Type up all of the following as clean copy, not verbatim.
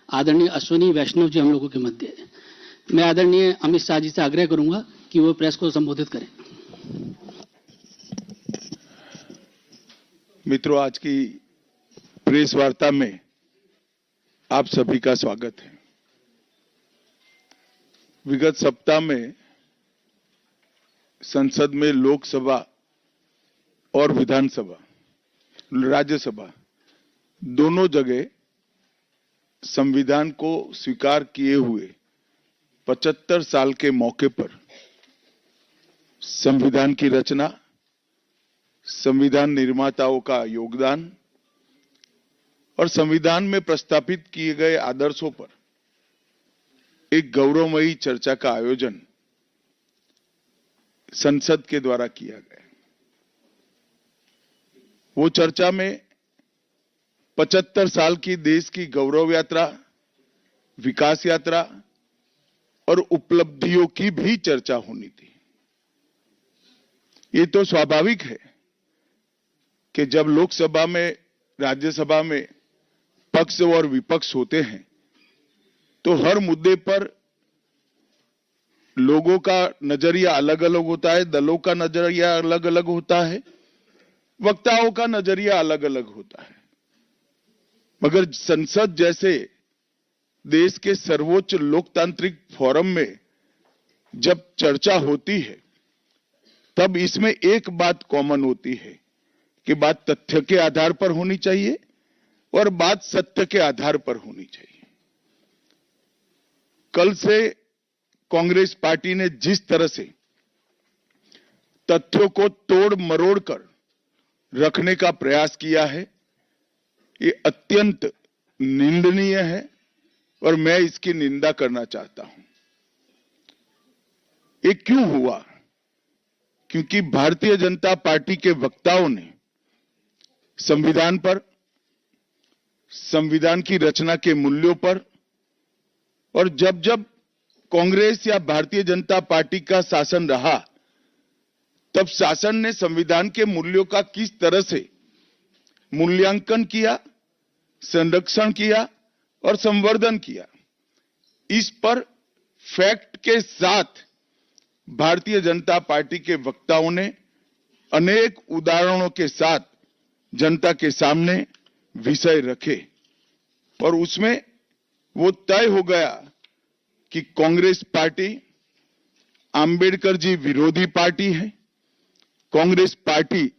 आदरणीय अश्विनी वैष्णव जी हम लोगों के मध्य है। मैं आदरणीय अमित शाह जी से आग्रह करूंगा कि वो प्रेस को संबोधित करें। मित्रों, आज की प्रेस वार्ता में आप सभी का स्वागत है। विगत सप्ताह में संसद में लोकसभा और विधानसभा, राज्यसभा दोनों जगह संविधान को स्वीकार किए हुए 75 साल के मौके पर संविधान की रचना, संविधान निर्माताओं का योगदान और संविधान में प्रस्तावित किए गए आदर्शों पर एक गौरवमयी चर्चा का आयोजन संसद के द्वारा किया गया। वो चर्चा में 75 साल की देश की गौरव यात्रा, विकास यात्रा और उपलब्धियों की भी चर्चा होनी थी। ये तो स्वाभाविक है कि जब लोकसभा में, राज्यसभा में पक्ष और विपक्ष होते हैं तो हर मुद्दे पर लोगों का नजरिया अलग अलग होता है, दलों का नजरिया अलग अलग होता है, वक्ताओं का नजरिया अलग अलग होता है। मगर संसद जैसे देश के सर्वोच्च लोकतांत्रिक फोरम में जब चर्चा होती है तब इसमें एक बात कॉमन होती है कि बात तथ्य के आधार पर होनी चाहिए और बात सत्य के आधार पर होनी चाहिए। कल से कांग्रेस पार्टी ने जिस तरह से तथ्यों को तोड़ मरोड़ कर रखने का प्रयास किया है, ये अत्यंत निंदनीय है और मैं इसकी निंदा करना चाहता हूं। ये क्यों हुआ? क्योंकि भारतीय जनता पार्टी के वक्ताओं ने संविधान पर, संविधान की रचना के मूल्यों पर और जब जब कांग्रेस या भारतीय जनता पार्टी का शासन रहा तब शासन ने संविधान के मूल्यों का किस तरह से मूल्यांकन किया, संरक्षण किया और संवर्धन किया, इस पर फैक्ट के साथ भारतीय जनता पार्टी के वक्ताओं ने अनेक उदाहरणों के साथ जनता के सामने विषय रखे और उसमें वो तय हो गया कि कांग्रेस पार्टी आंबेडकर जी विरोधी पार्टी है, कांग्रेस पार्टी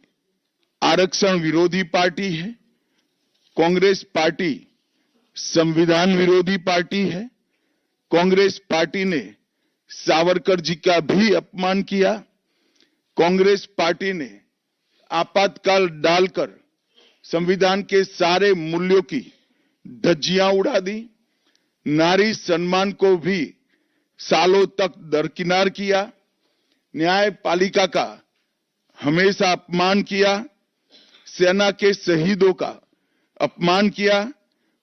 आरक्षण विरोधी पार्टी है, कांग्रेस पार्टी संविधान विरोधी पार्टी है, कांग्रेस पार्टी ने सावरकर जी का भी अपमान किया, कांग्रेस पार्टी ने आपातकाल डालकर संविधान के सारे मूल्यों की धज्जियां उड़ा दी, नारी सम्मान को भी सालों तक दरकिनार किया, न्यायपालिका का हमेशा अपमान किया, सेना के शहीदों का अपमान किया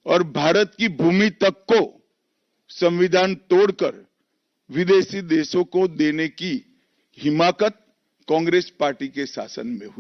और भारत की भूमि तक को संविधान तोड़कर विदेशी देशों को देने की हिमाकत कांग्रेस पार्टी के शासन में हुई।